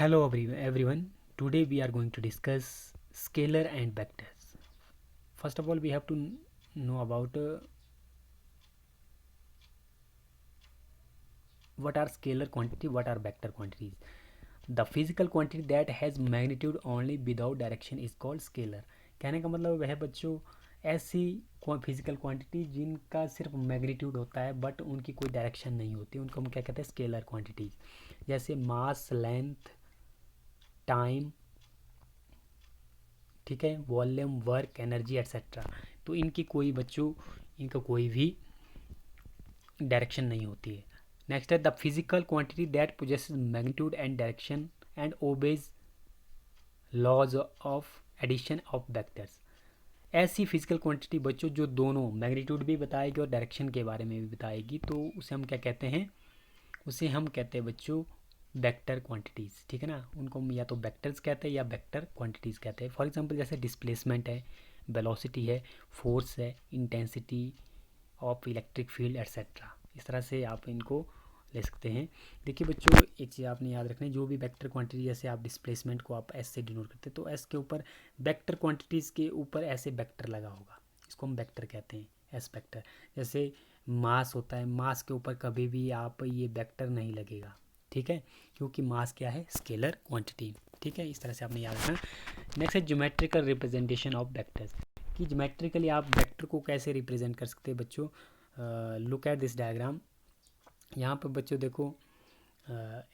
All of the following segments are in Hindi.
Hello everyone. Today we are going to discuss scalar and vectors. First of all, we have to know about what are scalar quantity, what are vector quantities. The physical quantity that has magnitude only without direction is called scalar. कहने का मतलब वह बच्चों ऐसी फिजिकल क्वांटिटी जिनका सिर्फ मैग्नीट्यूड होता है बट उनकी कोई डायरेक्शन नहीं होती, उनको हम क्या कहते हैं, स्केलर क्वांटिटीज. जैसे मास, लेंथ, टाइम, ठीक है, वॉल्यूम, वर्क, एनर्जी एट्सेट्रा. तो इनका कोई भी डायरेक्शन नहीं होती है. नेक्स्ट है the physical quantity that possesses magnitude and direction and obeys laws of addition of vectors. ऐसी फिजिकल क्वांटिटी बच्चों जो दोनों मैग्नीट्यूड भी बताएगी और डायरेक्शन के बारे में भी बताएगी, तो उसे हम क्या कहते हैं, उसे हम कहते हैं बच्चों वेक्टर क्वांटिटीज़. ठीक है ना, उनको हम या तो वेक्टर्स कहते हैं या वेक्टर क्वांटिटीज़ कहते हैं. फॉर एग्जांपल जैसे डिस्प्लेसमेंट है, वेलोसिटी है, फोर्स है, intensity of electric field etcetera. इस तरह से आप इनको ले सकते हैं. देखिए बच्चों, एक चीज़ आपने याद रखना है, जो भी वेक्टर क्वांटिटी, जैसे आप डिस्प्लेसमेंट को आप एस से डिनोट करते हैं तो एस के ऊपर वेक्टर क्वांटिटीज़ के ऊपर ऐसे वेक्टर लगा होगा, इसको हम वेक्टर कहते हैं, एस वेक्टर. जैसे मास होता है, मास के ऊपर कभी भी आप ये वेक्टर नहीं लगेगा, ठीक है, क्योंकि मास क्या है, स्केलर क्वांटिटी. ठीक है, इस तरह से आपने याद रखना. नेक्स्ट है ज्योमेट्रिकल रिप्रेजेंटेशन ऑफ वेक्टर्स, कि ज्योमेट्रिकली आप वेक्टर को कैसे रिप्रेजेंट कर सकते हैं बच्चों. Look at this diagram. यहाँ पर बच्चों देखो,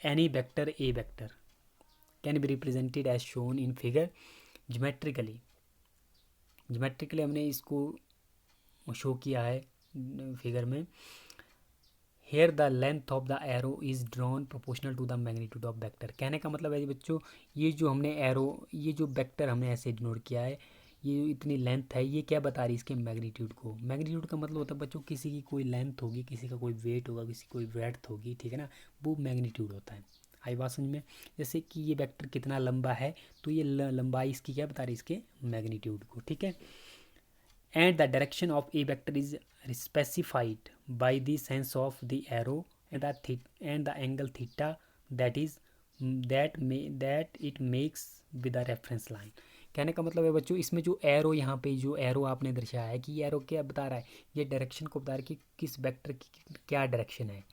any vector A vector can be represented as shown in figure. Geometrically हमने इसको शो किया है फिगर में. Here the length of the arrow is drawn proportional to the magnitude of vector. कहने का मतलब है बच्चों, ये जो हमने एरो, ये जो वेक्टर हमने ऐसे डिनोट किया है, ये इतनी लेंथ है, ये क्या बता रही है, इसके मैग्नीट्यूड को. मैग्नीट्यूड का मतलब होता है बच्चों, किसी की कोई लेंथ होगी, किसी का कोई वेट होगा, किसी कोई ब्रेड्थ होगी, ठीक है ना, वो मैग्नीट्यूड होता है. आई बात समझ में. जैसे कि ये वेक्टर कितना लंबा है, तो ये लंबाई इसकी क्या बता रही है, इसके मैग्नीट्यूड को. ठीक है. And the direction of a vector is specified by the sense of the arrow and the angle theta that it makes with the reference line. कहने का मतलब है बच्चों, इसमें जो एरो, यहाँ पे जो एरो आपने दर्शाया है, कि ये एरो क्या बता रहा है, ये डायरेक्शन को बता रहा है कि किस वेक्टर की क्या डायरेक्शन है.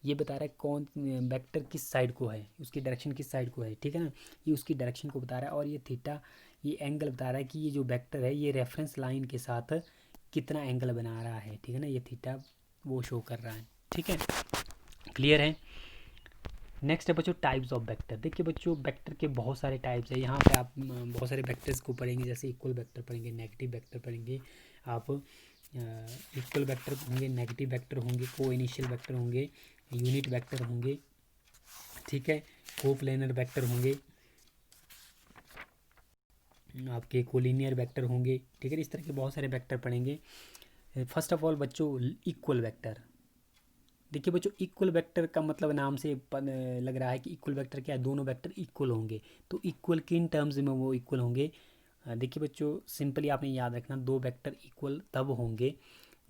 ये बता रहा है कौन वेक्टर किस साइड को है, उसकी डायरेक्शन किस साइड को है, ठीक है ना, ये उसकी डायरेक्शन को बता रहा है. और ये थीटा, ये एंगल बता रहा है कि ये जो वेक्टर है ये रेफरेंस लाइन के साथ कितना एंगल बना रहा है, ठीक है ना, ये थीटा वो शो कर रहा है. ठीक है, क्लियर है. नेक्स्ट है बच्चों टाइप्स ऑफ वेक्टर. देखिए बच्चों, वेक्टर के बहुत सारे टाइप्स है. यहाँ पे आप बहुत सारे वेक्टर्स को पढ़ेंगे, जैसे इक्वल वेक्टर पढ़ेंगे, नेगेटिव वेक्टर पढ़ेंगे आप. इक्वल वेक्टर होंगे, नेगेटिव वेक्टर होंगे, को इनिशियल वेक्टर होंगे, यूनिट वेक्टर होंगे, ठीक है, को प्लेनर वेक्टर होंगे, आपके कोलिनियर वेक्टर होंगे, ठीक है. इस तरह के बहुत सारे वेक्टर पढ़ेंगे. फर्स्ट ऑफ ऑल बच्चों, इक्वल वेक्टर. देखिए बच्चों, इक्वल वेक्टर का मतलब नाम से लग रहा है कि इक्वल वेक्टर क्या है, दोनों वेक्टर इक्वल होंगे. तो इक्वल किन टर्म्स में वो इक्वल होंगे. देखिए बच्चों, सिंपली आपने याद रखना, दो वेक्टर इक्वल तब होंगे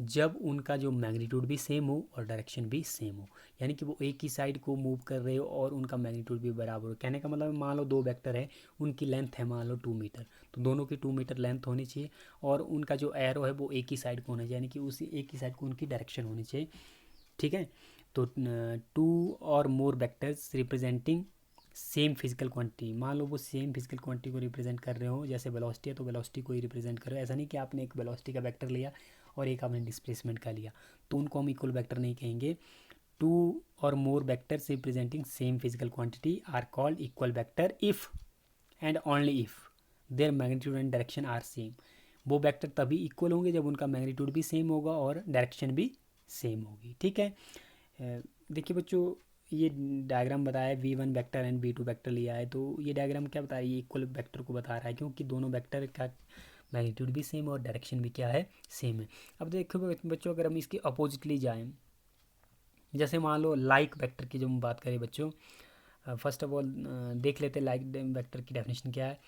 जब उनका जो मैग्नीट्यूड भी सेम हो और डायरेक्शन भी सेम हो. यानी कि वो एक ही साइड को मूव कर रहे हो और उनका मैग्नीट्यूड भी बराबर हो. कहने का मतलब, मान लो दो वेक्टर है, उनकी लेंथ है मान लो 2 मीटर, तो दोनों की 2 मीटर लेंथ होनी चाहिए और उनका जो एरो है वो एक ही साइड को होना चाहिए, यानी कि उसी एक ही साइड को उनकी डायरेक्शन होनी चाहिए. ठीक है. तो 2 और more vectors representing same physical quantity, मान लो वो सेम फिजिकल क्वांटिटी को रिप्रेजेंट कर रहे हो. जैसे वेलोसिटी है तो वेलोसिटी को ही रिप्रेजेंट करो. ऐसा नहीं कि आपने एक वेलोसिटी का वेक्टर लिया और एक आपने डिस्प्लेसमेंट का लिया, तो उनको हम इक्वल वेक्टर नहीं कहेंगे. 2 और more vectors representing same physical quantity are called equal vector if and only if their magnitude and direction are same. वो वेक्टर तभी इक्वल होंगे जब उनका मैग्नीट्यूड भी सेम होगा और डायरेक्शन भी सेम होगी. ठीक है. देखिए बच्चों, ये डायग्राम बताया है, V1 vector and V2 vector लिया है, तो ये डायग्राम क्या बता रही है, इक्वल वेक्टर को बता रहा है, क्योंकि दोनों वेक्टर का मैग्नीट्यूड भी सेम और डायरेक्शन भी क्या है, सेम है. अब देखो बच्चों, अगर हम इसके अपोजिटली जाएं, जैसे मान लो लाइक वेक्टर की जो हम बात करें बच्चों, फर्स्ट ऑफ ऑल देख लेते हैं लाइक वेक्टर की डेफिनेशन क्या है.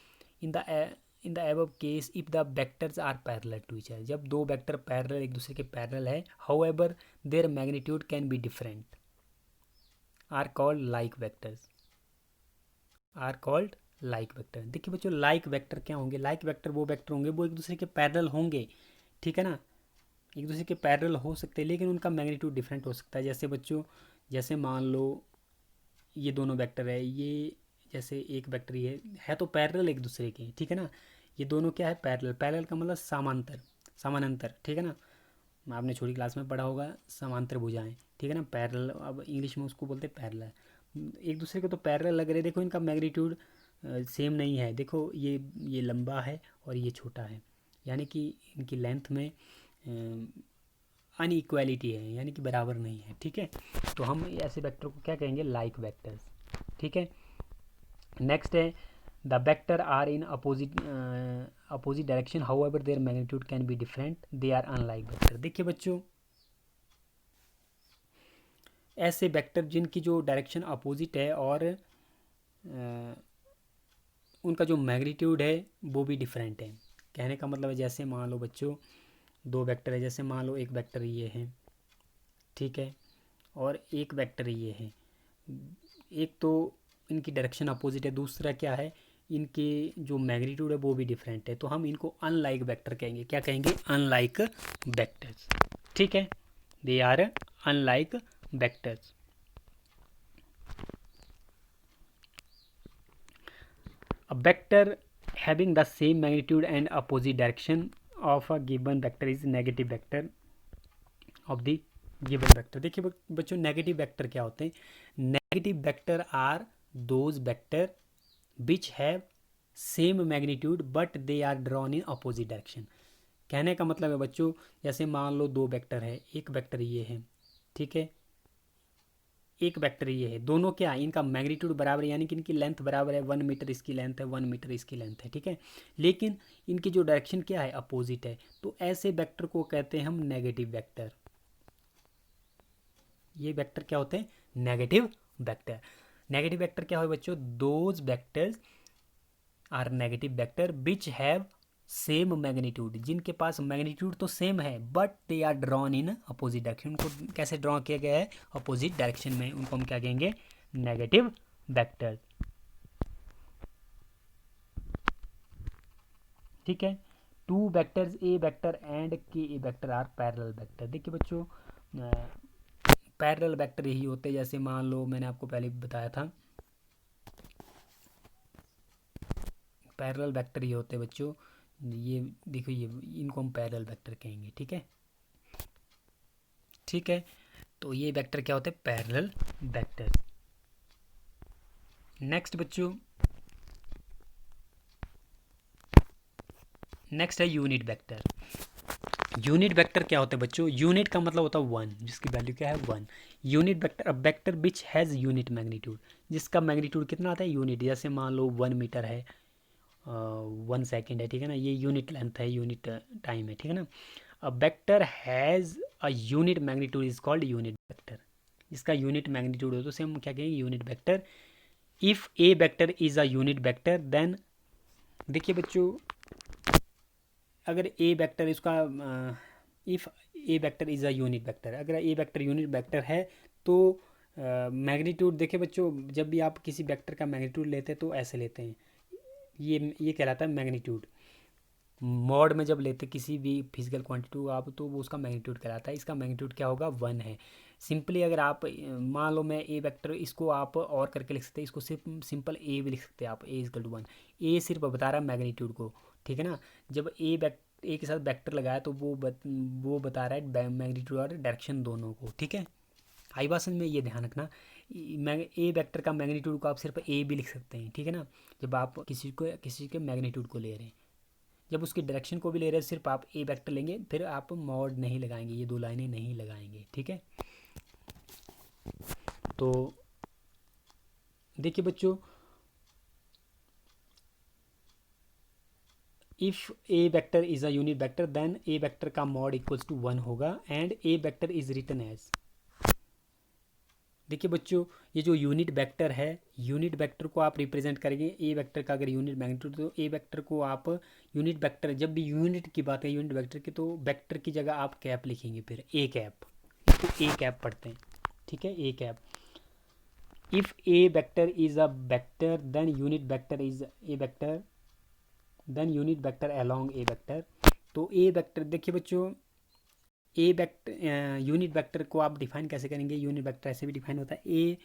In the above case if the vectors are parallel to each other, जब दो वेक्टर पैरेलल एक दूसरे के पैरेलल है, however their magnitude can be different, are called like vectors. Are called like vector. देखिए बच्चों, लाइक वेक्टर क्या होंगे? लाइक वेक्टर वो वेक्टर होंगे वो एक दूसरे के पैरेलल होंगे, ठीक है ना, एक दूसरे के पैरेलल हो सकते हैं लेकिन उनका मैग्नीट्यूड डिफरेंट हो सकता है। जैसे बच्चों, जैसे मान लो ये दोनों वेक्टर है, ये जैसे एक वेक्टर ये है तो पैरेलल एक दूसरे के, ठीक है ना, ये दोनों क्या है? पैरेलल। पैरेलल का मतलब समांतर, समानांतर, ठीक है ना, आपने छोटी क्लास में पढ़ा होगा समांतर भुजाएं, ठीक है ना, पैरेलल, अब इंग्लिश में उसको बोलते हैं पैरेलल। एक दूसरे को तो पैरेलल लग रहे हैं, देखो इनका मैग्नीट्यूड सेम नहीं है, देखो ये लंबा है और ये छोटा है, यानी कि इनकी लेंथ में अनइक्वालिटी है, यानी कि बराबर नहीं है, ठीक है। तो हम ऐसे वेक्टर को क्या कहेंगे? लाइक वेक्टर्स, ठीक है। नेक्स्ट है the vector are in opposite direction however their magnitude can be different, they are unlike vector. देखिए बच्चों, ऐसे वेक्टर जिनकी जो डायरेक्शन अपोजिट है और उनका जो मैग्नीट्यूड है वो भी डिफरेंट है। कहने का मतलब है, जैसे मान लो बच्चों दो वेक्टर है, जैसे मान लो एक वेक्टर ये है, ठीक है, और एक वेक्टर ये है, एक तो इनकी डायरेक्शन अपोजिट है, दूसरा क्या है, इनके जो मैग्नीट्यूड है वो भी डिफरेंट है, तो हम इनको अनलाइक वेक्टर कहेंगे। क्या कहेंगे? अनलाइक वेक्टर्स, ठीक है, they are unlike vectors. A vector having the same magnitude and opposite direction of a given vector is negative vector of the given vector। देखिए बच्चों, नेगेटिव वेक्टर क्या होते हैं? Negative vector are those vectors which have same magnitude but they are drawn in opposite direction. कहने का मतलब है बच्चों, जैसे मान लो दो वेक्टर है, एक वेक्टर ये है, ठीक है, एक वेक्टर ये है, दोनों क्या है? इनका मैग्नीट्यूड बराबर है, यानी कि इनकी लेंथ बराबर है, 1 मीटर इसकी लेंथ है, 1 मीटर इसकी लेंथ है, ठीक है, लेकिन इनकी जो डायरेक्शन क्या है? अपोजिट है, तो ऐसे वेक्टर को कहते हैं हम नेगेटिव वेक्टर। ये वेक्टर क्या होते हैं? Negative vector. नेगेटिव वेक्टर क्या हो बच्चों? Those vectors are negative vector which have same magnitude, जिनके पास मैग्नीट्यूड तो सेम है but they are drawn in opposite direction. उनको कैसे ड्रॉ किया गया है? अपोजिट डायरेक्शन में, उनको हम क्या कहेंगे? नेगेटिव वेक्टर, ठीक है। Two vectors A vector and के ए वेक्टर आर पैरेलल वेक्टर। देखिए बच्चों, पैरेलल वेक्टर यही होते हैं, जैसे मान लो मैंने आपको पहले भी बताया था, पैरेलल वेक्टर ये होते हैं बच्चों, ये देखो, ये इनको हम पैरेलल वेक्टर कहेंगे, ठीक है, ठीक है। तो ये वेक्टर क्या होते हैं? Parallel vector. नेक्स्ट बच्चों, नेक्स्ट है यूनिट वेक्टर। यूनिट वेक्टर क्या होता है बच्चों? यूनिट का मतलब होता है वन, जिसकी वैल्यू क्या है? One. Unit vector, a vector which has unit magnitude, जिसका मैग्नीट्यूड कितना आता है? यूनिट। जैसे मान लो 1 मीटर है, 1 सेकेंड है, ठीक है ना, ये यूनिट लेंथ है, यूनिट टाइम है, ठीक है ना। A vector has a unit magnitude is called unit vector. इसका यूनिट मैग्नीट्यूड हो तो उसे हम क्या कहेंगे? Unit vector. If A vector is a unit vector then, देखिए बच्चों, अगर ए वेक्टर इसका, if A vector is a unit vector, अगर ए वेक्टर यूनिट वेक्टर है तो मैग्नीट्यूड, देखिए बच्चों, जब भी आप किसी वेक्टर का मैग्नीट्यूड लेते हैं तो ऐसे लेते हैं, ये कहलाता है मैग्नीट्यूड। मॉड में जब लेते किसी भी फिजिकल क्वांटिटी को आप, तो वो उसका मैग्नीट्यूड कहलाता है। इसका मैग्नीट्यूड क्या होगा? 1 है। सिंपली अगर आप मान लो मैं ए वेक्टर, इसको आप और करके लिख सकते हैं, इसको सिर्फ सिंपल ए भी लिख सकते हैं आप, ए इजकल टू 1। ए सिर्फ बता रहा है मैग्नीट्यूड को, ठीक है ना। जब ए के साथ वेक्टर लगाया तो वो बता रहा है मैग्नीट्यूड और डायरेक्शन दोनों को, ठीक है। आई बात समझ में? ये ध्यान रखना, ए वेक्टर का मैग्नीट्यूड को आप सिर्फ ए भी लिख सकते हैं, ठीक है ना, जब आप किसी के मैग्नीट्यूड को ले रहे हैं। जब उसकी डायरेक्शन को भी ले रहे हैं, सिर्फ आप ए वेक्टर लेंगे, फिर आप मॉड नहीं लगाएंगे, ये दो लाइनें नहीं लगाएंगे, ठीक है। तो देखिए बच्चों, if A vector is a unit vector then A vector का मॉड इक्वल्स टू 1 होगा and A vector is written as. देखिए बच्चों, ये जो यूनिट वेक्टर है, यूनिट वेक्टर को आप रिप्रेजेंट करेंगे, ए वेक्टर का अगर यूनिट मैग्नीट्यूड, तो ए वेक्टर को आप यूनिट वेक्टर, जब भी यूनिट की बात है यूनिट वेक्टर की, तो वेक्टर की जगह आप कैप लिखेंगे, फिर ए कैप, इसको ए कैप पढ़ते हैं, ठीक है, A cap. If A vector is a vector then unit vector is A vector then unit vector along A vector. तो ए वेक्टर देखिए बच्चों, ए वेक्टर यूनिट वेक्टर को आप डिफाइन कैसे करेंगे? यूनिट वेक्टर ऐसे भी डिफाइन होता है। ए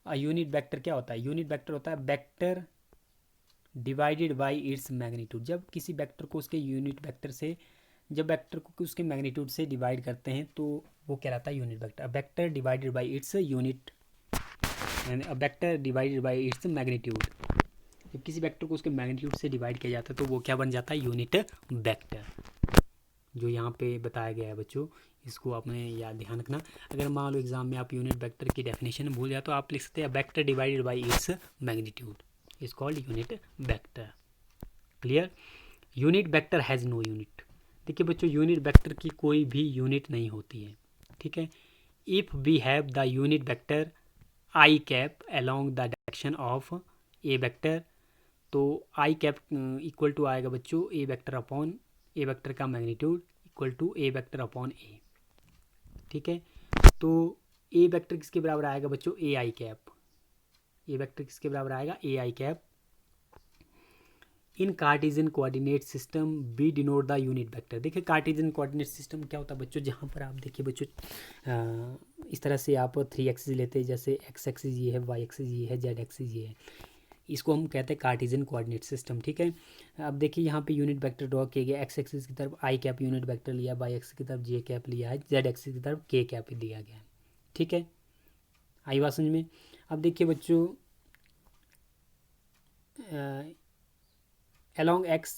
यूनिट वेक्टर क्या होता है? यूनिट वेक्टर होता है vector divided by its magnitude. जब किसी वेक्टर को उसके यूनिट वेक्टर से, जब वेक्टर को उसके मैग्नीट्यूड से डिवाइड करते हैं तो वो कहलाता है unit vector. Vector divided by its unit, vector divided by its magnitude. जब किसी वेक्टर को उसके मैग्नीट्यूड से डिवाइड किया जाता है तो वो क्या बन जाता है? Unit vector. जो यहाँ पे बताया गया है बच्चों, इसको आपने याद ध्यान रखना। अगर मान लो एग्जाम में आप यूनिट वेक्टर की डेफिनेशन भूल जाए तो आप लिख सकते हैं vector divided by its magnitude is called unit vector. Clear? Unit vector has no unit. देखिए बच्चों, यूनिट वेक्टर की कोई भी यूनिट नहीं होती है, ठीक है। If we have the unit vector I cap along the direction of A vector, तो आई कैप इक्वल टू आएगा बच्चों A vector upon A vector का magnitude equal to A vector upon A, ठीक है। तो ए वेक्टर किसके बराबर आएगा बच्चों? ए आई कैप। ए वेक्टर किसके बराबर आएगा? A I cap. In Cartesian coordinate system we denote the unit vector. देखिए कार्टेशियन कोऑर्डिनेट सिस्टम क्या होता है बच्चों? जहाँ पर आप देखिए बच्चों, इस तरह से आप 3 एक्सिस लेते हैं, जैसे एक्स एक्सिस ये है, वाई एक्सिस ये है, जेड एक्सिस ये है, इसको हम कहते हैं कार्टेशियन कोऑर्डिनेट सिस्टम, ठीक है। अब देखिए यहाँ पे यूनिट वेक्टर ड्रॉ किए गए, एक्स एक्सिस की तरफ आई कैप यूनिट वेक्टर लिया, वाई एक्सिस की तरफ जे कैप लिया है, जेड एक्सिस की तरफ के कैप दिया गया है, ठीक है। आई बात समझ में? अब देखिए बच्चों, along x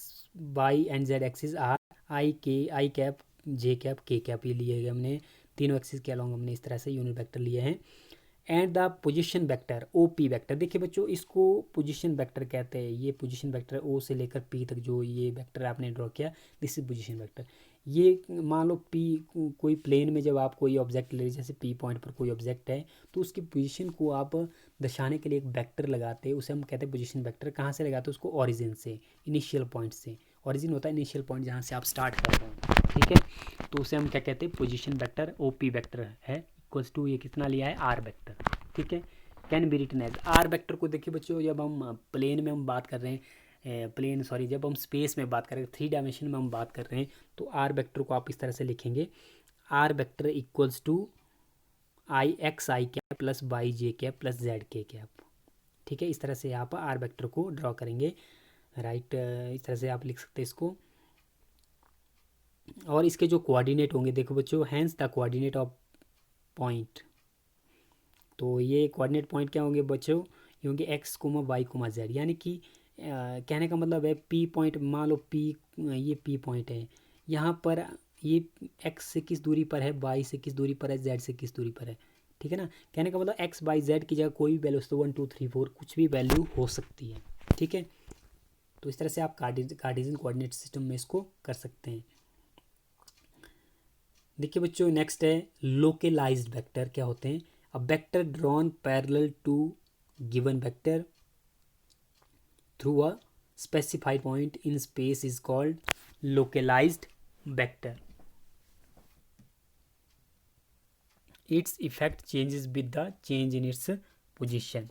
y and z axis are I cap J cap के कैप ये लिए गए हमने, तीनों एक्सिस के अलॉन्ग हमने इस तरह से यूनिट वेक्टर लिए हैं। And the position vector O P vector, देखिए बच्चों इसको पोजीशन वेक्टर कहते हैं। ये पोजीशन वेक्टर ओ से लेकर पी तक जो ये वेक्टर आपने ड्रॉ किया, दिस इज पोजीशन वेक्टर। ये मान लो पी कोई प्लेन में जब आप कोई ऑब्जेक्ट ले, जैसे पी पॉइंट पर कोई ऑब्जेक्ट है तो उसकी पोजीशन को आप दर्शाने के लिए एक वेक्टर लगाते हैं, उसे हम कहते हैं पोजीशन वेक्टर। कहाँ से लगाते हैं उसको? ओरिजिन से, इनिशियल पॉइंट से। ओरिजिन होता है इनिशियल पॉइंट जहाँ से आप स्टार्ट कर रहे हैं, ठीक है। तो उसे हम क्या कहते हैं? Position vector. O P vector है इक्वल्स टू ये कितना लिया है? आर वेक्टर, ठीक है। Can be written as R vector को देखिए बच्चों, जब हम प्लेन में हम बात कर रहे हैं, प्लेन सॉरी, जब हम स्पेस में बात कर रहे हैं, 3 डायमेंशन में हम बात कर रहे हैं, तो आर वेक्टर को आप इस तरह से लिखेंगे, R vector equals to I X I cap plus Y J cap plus Z K cap, ठीक है। इस तरह से आप आर वेक्टर को ड्रॉ करेंगे, राइट। इस तरह से आप लिख सकते हैं इसको। और इसके जो कोऑर्डिनेट होंगे देखो बच्चों, hence the coordinate of point, तो ये कोऑर्डिनेट पॉइंट क्या होंगे बच्चों? ये होंगे X comma Y comma Z. यानी कि कहने का मतलब है पी पॉइंट, मान लो पी, ये पी पॉइंट है, यहाँ पर ये एक्स से किस दूरी पर है, वाई से किस दूरी पर है, जेड से किस दूरी पर है, ठीक है ना। कहने का मतलब एक्स वाई जेड की जगह कोई भी वैल्यू, तो 1 2 3 4 कुछ भी वैल्यू हो सकती है, ठीक है। तो इस तरह से आप कार्टेशियन कोऑर्डिनेट सिस्टम में इसको कर सकते हैं। देखिए बच्चों नेक्स्ट है लोकलाइज्ड वेक्टर। क्या होते हैं? A vector drawn parallel to given vector through a specified point in space is called localized vector. Its effect changes with the change in its position,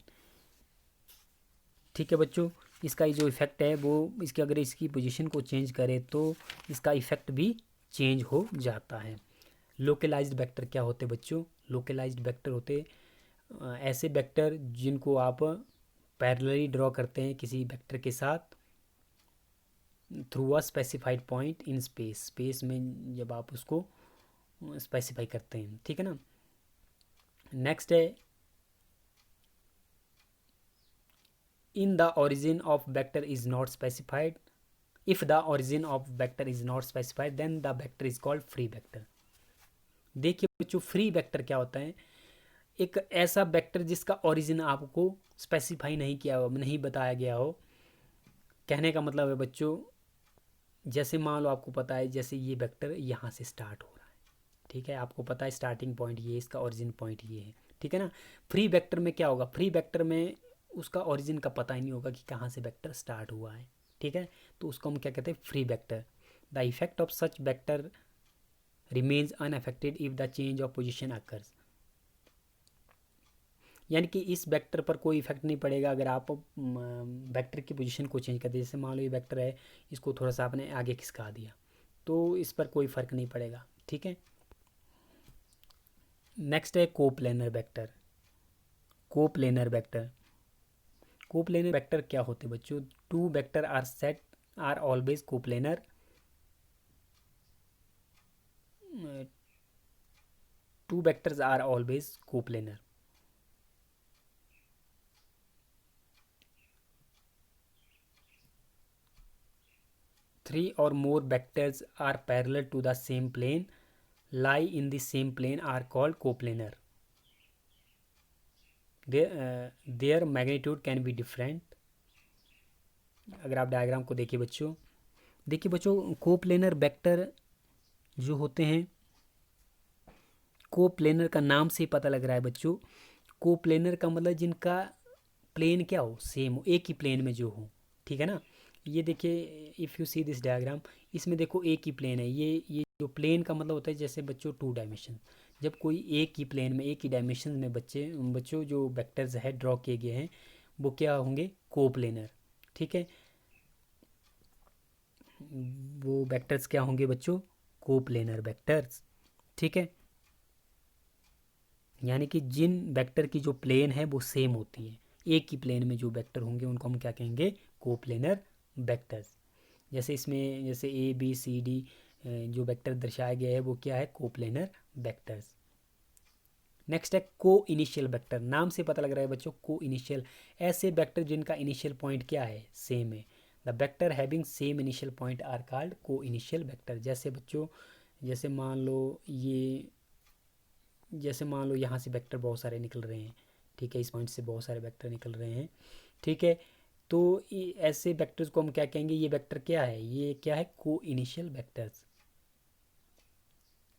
ठीक है बच्चों। इसका जो इफेक्ट है वो, इसके अगर इसकी पोजीशन को चेंज करें तो इसका इफेक्ट भी चेंज हो जाता है। लोकलाइज्ड वेक्टर क्या होते बच्चों? लोकलाइज्ड वेक्टर होते ऐसे वेक्टर जिनको आप पैरेलली ड्रॉ करते हैं किसी वेक्टर के साथ through a specified point in space, space में जब आप उसको स्पेसिफाई करते हैं, ठीक है ना। नेक्स्ट है in the origin of vector is not specified, if the origin of vector is not specified then the vector is called free vector. देखिए बच्चों फ्री वेक्टर क्या होता है? एक ऐसा वेक्टर जिसका ओरिजिन आपको स्पेसिफाई नहीं किया हो, नहीं बताया गया हो। कहने का मतलब है बच्चों, जैसे मान लो आपको पता है जैसे ये वेक्टर यहाँ से स्टार्ट हो रहा है, ठीक है, आपको पता है स्टार्टिंग पॉइंट ये, इसका ओरिजिन पॉइंट ये है, ठीक है ना। फ्री वेक्टर में क्या होगा? फ्री वेक्टर में उसका ओरिजिन का पता ही नहीं होगा कि कहाँ से वेक्टर स्टार्ट हुआ है, ठीक है। तो उसको हम क्या कहते हैं? Free vector. The effect of such vector remains unaffected if the change of position occurs. यानी कि इस वेक्टर पर कोई इफेक्ट नहीं पड़ेगा अगर आप वेक्टर की पोजीशन को चेंज कर दें। जैसे मान लो ये वेक्टर है, इसको थोड़ा सा आपने आगे खिसका दिया तो इस पर कोई फ़र्क नहीं पड़ेगा, ठीक है। नेक्स्ट है coplanar vector. Coplanar vector, coplanar vector क्या होते हैं बच्चों? Two vector are set are always coplanar. Two vectors are always coplanar. Three और more vectors are parallel to the same plane lie in the same plane are called coplanar. Their magnitude can be different. अगर आप डायग्राम को देखिए बच्चों कोप्लेनर वेक्टर जो होते हैं, कोप्लेनर का नाम से पता लग रहा है बच्चों, कोप्लेनर का मतलब जिनका प्लेन क्या हो, सेम हो, एक ही प्लेन में जो हो, ठीक है ना। ये देखिए if you see this diagram, इसमें देखो एक ही प्लेन है। ये जो प्लेन का मतलब होता है जैसे बच्चों टू डायमेंशन, जब कोई एक ही प्लेन में एक ही डायमेंशन में बच्चों जो वेक्टर्स है ड्रॉ किए गए हैं वो क्या होंगे, कोप्लेनर, ठीक है। वो वेक्टर्स क्या होंगे बच्चों, कोप्लेनर वेक्टर्स, ठीक है। यानी कि जिन वेक्टर की जो प्लेन है वो सेम होती है, एक ही प्लेन में जो वेक्टर होंगे उनको हम क्या कहेंगे, कोप्लेनर वेक्टर्स। जैसे इसमें जैसे ए बी सी डी जो वेक्टर दर्शाया गया है वो क्या है, कोप्लेनर वेक्टर्स। नेक्स्ट है को इनिशियल वेक्टर। नाम से पता लग रहा है बच्चों को इनिशियल, ऐसे वेक्टर जिनका इनिशियल पॉइंट क्या है, सेम है। The vector having same initial point are called coinitial vector. जैसे बच्चों जैसे मान लो ये, जैसे मान लो यहाँ से वेक्टर बहुत सारे निकल रहे हैं, ठीक है, इस पॉइंट से बहुत सारे वेक्टर निकल रहे हैं, ठीक है। तो ऐसे वेक्टर्स को हम क्या कहेंगे, ये वेक्टर क्या है, ये क्या है, को इनिशियल वेक्टर्स,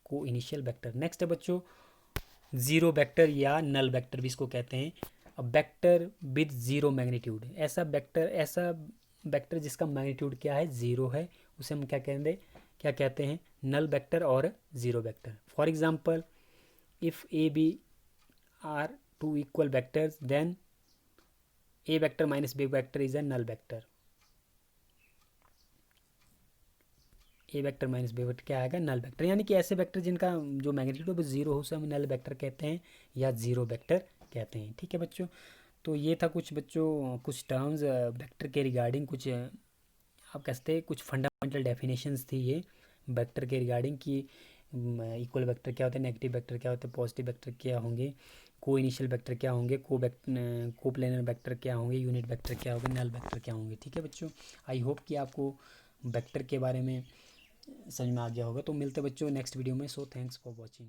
को इनिशियल वेक्टर। नेक्स्ट है बच्चों ज़ीरो वेक्टर या नल वेक्टर भी इसको कहते हैं। अब वेक्टर विद ज़ीरो मैग्नीट्यूड, ऐसा वेक्टर जिसका मैग्नीट्यूड क्या है, ज़ीरो है, उसे हम क्या कहते हैं, नल वेक्टर और zero vector. For example if a b are two equal vectors then a vector minus b vector is a null vector। A vector minus B vector क्या आएगा, नल वेक्टर। यानी कि ऐसे वेक्टर जिनका जो मैग्नीट्यूड है जीरो हो उसे हम नल वेक्टर कहते हैं या जीरो वेक्टर कहते हैं, ठीक है बच्चों। तो ये था कुछ बच्चों कुछ टर्म्स वेक्टर के रिगार्डिंग, कुछ आप कहते हैं कुछ फंडामेंटल डेफिनेशंस थी ये वेक्टर के रिगार्डिंग कि इक्वल वेक्टर क्या होते हैं, नेगेटिव वेक्टर क्या होते हैं, पॉजिटिव वेक्टर क्या होंगे, को इनिशियल वेक्टर क्या होंगे, को प्लेनर वेक्टर क्या होंगे, यूनिट वेक्टर क्या होंगे, नल वेक्टर क्या होंगे, ठीक है बच्चों। आई होप कि आपको वेक्टर के बारे में समझ में आ गया होगा। तो मिलते बच्चों नेक्स्ट वीडियो में। So thanks for watching.